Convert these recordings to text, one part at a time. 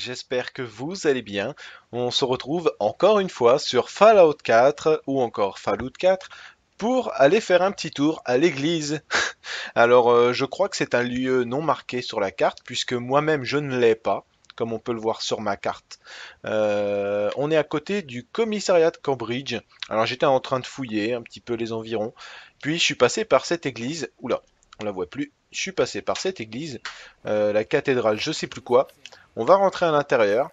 j'espère que vous allez bien. On se retrouve encore une fois sur Fallout 4 ou encore Fallout 4 pour aller faire un petit tour à l'église. Alors, je crois que c'est un lieu non marqué sur la carte puisque moi-même je ne l'ai pas, comme on peut le voir sur ma carte. On est à côté du commissariat de Cambridge. Alors, j'étais en train de fouiller un petit peu les environs, puis je suis passé par cette église. Oula, on la voit plus. Je suis passé par cette église, la cathédrale, je sais plus quoi. On va rentrer à l'intérieur,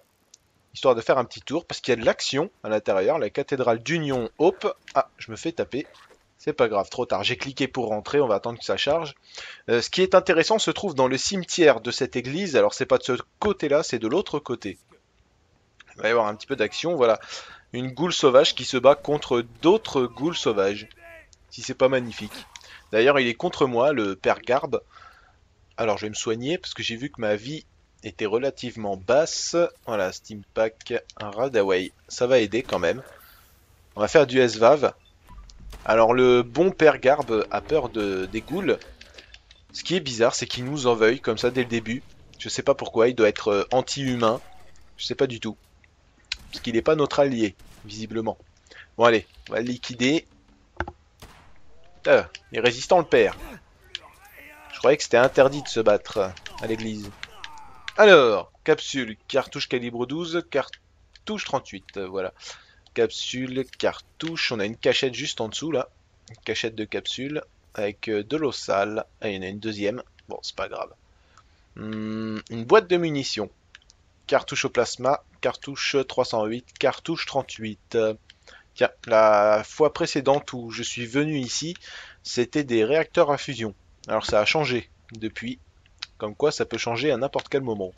histoire de faire un petit tour, parce qu'il y a de l'action à l'intérieur. La cathédrale d'Union Hope. Ah, je me fais taper. C'est pas grave, trop tard. J'ai cliqué pour rentrer, on va attendre que ça charge. Ce qui est intéressant se trouve dans le cimetière de cette église. Alors c'est pas de ce côté-là, c'est de l'autre côté. Il va y avoir un petit peu d'action, voilà. Une goule sauvage qui se bat contre d'autres goules sauvages. Si c'est pas magnifique. D'ailleurs, il est contre moi, le père Garbe. Alors je vais me soigner parce que j'ai vu que ma vie était relativement basse. Voilà, Steam Pack, un Radaway. Ça va aider quand même. On va faire du SVAV. Alors le bon père Garbe a peur des ghouls. Ce qui est bizarre, c'est qu'il nous en veuille comme ça dès le début. Je sais pas pourquoi, il doit être anti-humain. Je sais pas du tout. Parce qu'il n'est pas notre allié, visiblement. Bon allez, on va le liquider. Il est résistant le père. Je croyais que c'était interdit de se battre à l'église. Alors, capsule, cartouche calibre 12, cartouche 38, voilà. Capsule, cartouche, on a une cachette juste en dessous là. Une cachette de capsule avec de l'eau sale. Ah, il y en a une deuxième. Bon, c'est pas grave. Une boîte de munitions. Cartouche au plasma, cartouche 308, cartouche 38. Tiens, la fois précédente où je suis venu ici, c'était des réacteurs à fusion. Alors ça a changé depuis. Comme quoi, ça peut changer à n'importe quel moment.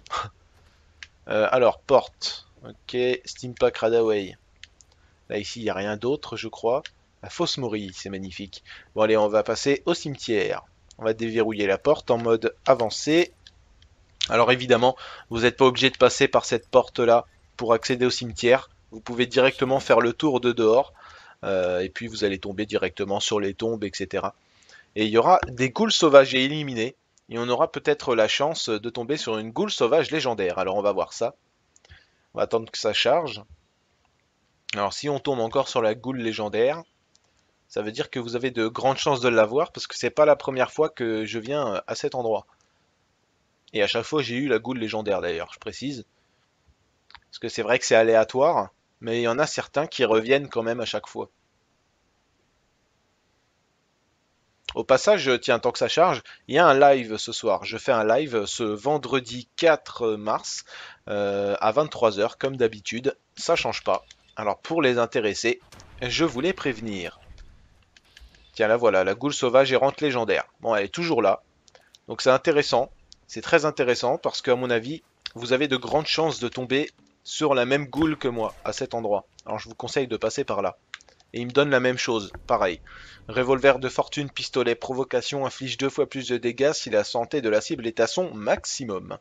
Alors, porte. Ok, Steampack Radaway. Là, ici, il n'y a rien d'autre, je crois. La fausse morille, c'est magnifique. Bon, allez, on va passer au cimetière. On va déverrouiller la porte en mode avancé. Alors, évidemment, vous n'êtes pas obligé de passer par cette porte-là pour accéder au cimetière. Vous pouvez directement faire le tour de dehors. Et puis, vous allez tomber directement sur les tombes, etc. Et il y aura des ghouls sauvages à éliminer. Et on aura peut-être la chance de tomber sur une goule sauvage légendaire. Alors, on va voir ça. On va attendre que ça charge. Alors si on tombe encore sur la goule légendaire, ça veut dire que vous avez de grandes chances de l'avoir parce que c'est pas la première fois que je viens à cet endroit. Et à chaque fois j'ai eu la goule légendaire d'ailleurs, je précise. Parce que c'est vrai que c'est aléatoire, mais il y en a certains qui reviennent quand même à chaque fois. Au passage, tiens, tant que ça charge, il y a un live ce soir. Je fais un live ce vendredi 4 mars à 23 h comme d'habitude. Ça change pas. Alors pour les intéressés, je voulais prévenir. Tiens, là voilà, la goule sauvage errante légendaire. Bon, elle est toujours là. Donc c'est intéressant. C'est très intéressant parce qu'à mon avis, vous avez de grandes chances de tomber sur la même goule que moi à cet endroit. Alors je vous conseille de passer par là. Et il me donne la même chose, pareil. Revolver de fortune, pistolet, provocation inflige 2 fois plus de dégâts si la santé de la cible est à son maximum.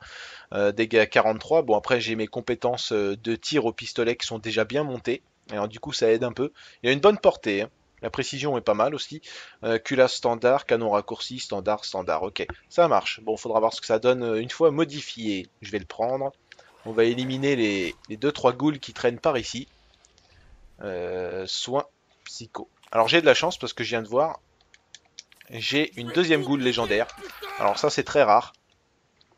Dégâts 43, bon après j'ai mes compétences de tir au pistolet qui sont déjà bien montées. Alors du coup ça aide un peu. Il y a une bonne portée, hein. La précision est pas mal aussi. Culasse standard, canon raccourci, standard, standard. Ok, ça marche. Bon, faudra voir ce que ça donne une fois modifié. Je vais le prendre. On va éliminer les 2-3 ghouls qui traînent par ici. Soin psycho. Alors j'ai de la chance parce que je viens de voir. J'ai une deuxième ghoul légendaire. Alors ça c'est très rare.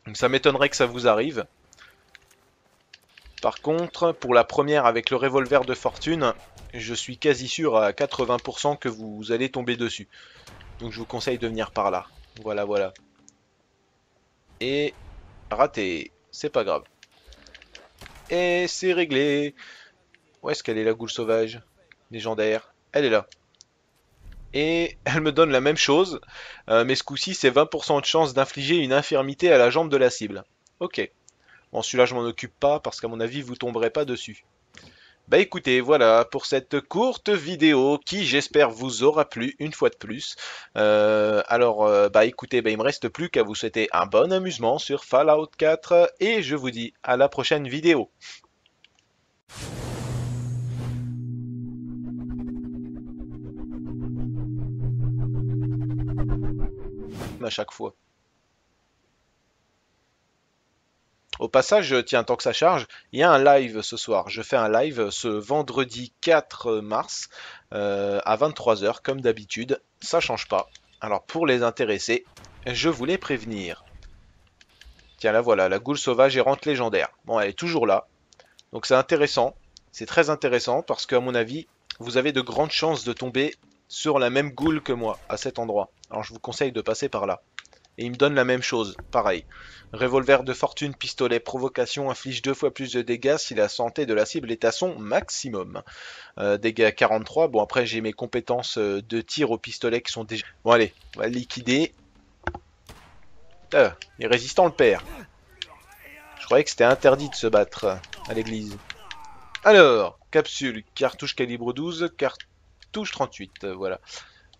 Donc ça m'étonnerait que ça vous arrive. Par contre, pour la première avec le revolver de fortune, je suis quasi sûr à 80% que vous allez tomber dessus. Donc je vous conseille de venir par là. Voilà, voilà. Et raté, c'est pas grave. Et c'est réglé. Où est-ce qu'elle est la goule sauvage légendaire? Elle est là. Et elle me donne la même chose, mais ce coup-ci c'est 20% de chance d'infliger une infirmité à la jambe de la cible. Ok. Bon, celui-là je m'en occupe pas parce qu'à mon avis vous tomberez pas dessus. Bah écoutez, voilà pour cette courte vidéo qui j'espère vous aura plu une fois de plus. Bah écoutez, bah, il me reste plus qu'à vous souhaiter un bon amusement sur Fallout 4 et je vous dis à la prochaine vidéo. À chaque fois. Au passage, tiens, tant que ça charge, il y a un live ce soir. Je fais un live ce vendredi 4 mars à 23 h comme d'habitude. Ça change pas. Alors pour les intéressés, je voulais prévenir. Tiens, là voilà, la goule sauvage errante légendaire. Bon, elle est toujours là. Donc c'est intéressant. C'est très intéressant parce qu'à mon avis, vous avez de grandes chances de tomber sur la même goule que moi à cet endroit. Alors je vous conseille de passer par là. Et il me donne la même chose, pareil. Revolver de fortune, pistolet, provocation, inflige 2 fois plus de dégâts si la santé de la cible est à son maximum. Dégâts 43, bon après j'ai mes compétences de tir au pistolet qui sont déjà... Bon allez, on va liquider. Les résistants le perd. Je croyais que c'était interdit de se battre à l'église. Alors, capsule, cartouche calibre 12, cartouche 38, voilà.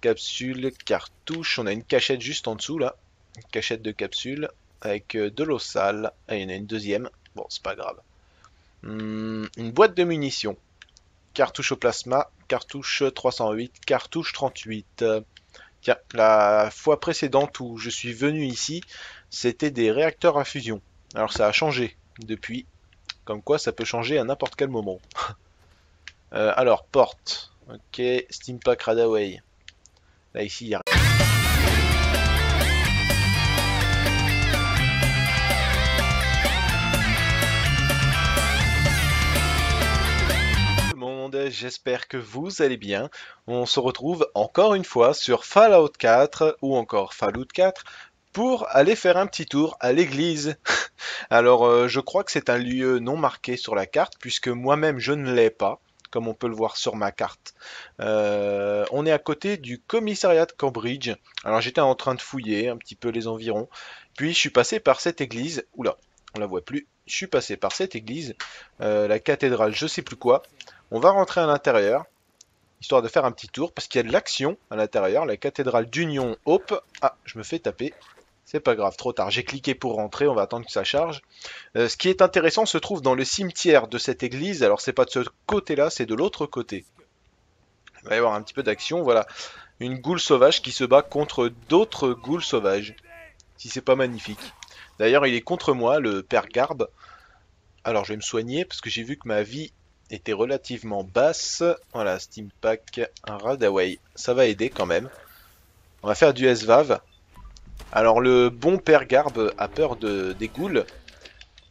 Capsule, cartouche, on a une cachette juste en dessous là. Une cachette de capsule avec de l'eau sale. Ah, il y en a une deuxième. Bon, c'est pas grave. Une boîte de munitions. Cartouche au plasma, cartouche 308, cartouche 38. Tiens, la fois précédente où je suis venu ici, c'était des réacteurs à fusion. Alors ça a changé depuis. Comme quoi, ça peut changer à n'importe quel moment. Alors, porte. Ok, Steampack Radaway. Là, ici, il y a... J'espère que vous allez bien. On se retrouve encore une fois sur Fallout 4 ou encore Fallout 4 pour aller faire un petit tour à l'église. Alors je crois que c'est un lieu non marqué sur la carte puisque moi-même je ne l'ai pas, comme on peut le voir sur ma carte. On est à côté du commissariat de Cambridge. Alors j'étais en train de fouiller un petit peu les environs, puis je suis passé par cette église. Oula, on la voit plus. Je suis passé par cette église, la cathédrale, je sais plus quoi. On va rentrer à l'intérieur, histoire de faire un petit tour, parce qu'il y a de l'action à l'intérieur. La cathédrale d'Union Hope. Ah, je me fais taper. C'est pas grave, trop tard. J'ai cliqué pour rentrer, on va attendre que ça charge. Ce qui est intéressant se trouve dans le cimetière de cette église. Alors c'est pas de ce côté-là, c'est de l'autre côté. Il va y avoir un petit peu d'action, voilà. Une goule sauvage qui se bat contre d'autres goules sauvages. Si c'est pas magnifique. D'ailleurs, il est contre moi, le père Garbe. Alors je vais me soigner, parce que j'ai vu que ma vie était relativement basse. Voilà, Steampack Radaway. Ça va aider quand même. On va faire du SVAV. Alors le bon père Garbe a peur des ghouls.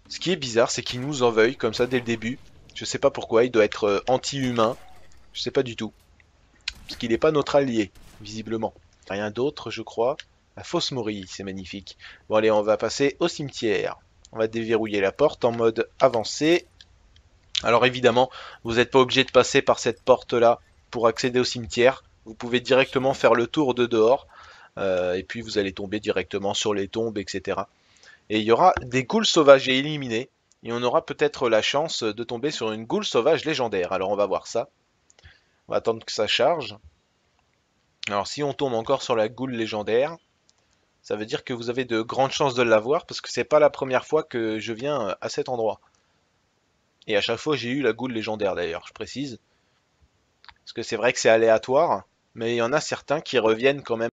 Ce qui est bizarre, c'est qu'il nous en veuille comme ça dès le début. Je sais pas pourquoi, il doit être anti-humain. Je sais pas du tout. Parce qu'il n'est pas notre allié, visiblement. Rien d'autre, je crois. La fausse morille, c'est magnifique. Bon allez, on va passer au cimetière. On va déverrouiller la porte en mode avancé. Alors évidemment, vous n'êtes pas obligé de passer par cette porte-là pour accéder au cimetière. Vous pouvez directement faire le tour de dehors. Et puis vous allez tomber directement sur les tombes, etc. Et il y aura des ghouls sauvages à éliminer. Et on aura peut-être la chance de tomber sur une goule sauvage légendaire. Alors on va voir ça. On va attendre que ça charge. Alors si on tombe encore sur la goule légendaire, ça veut dire que vous avez de grandes chances de l'avoir parce que c'est pas la première fois que je viens à cet endroit. Et à chaque fois j'ai eu la goule légendaire d'ailleurs, je précise. Parce que c'est vrai que c'est aléatoire, mais il y en a certains qui reviennent quand même.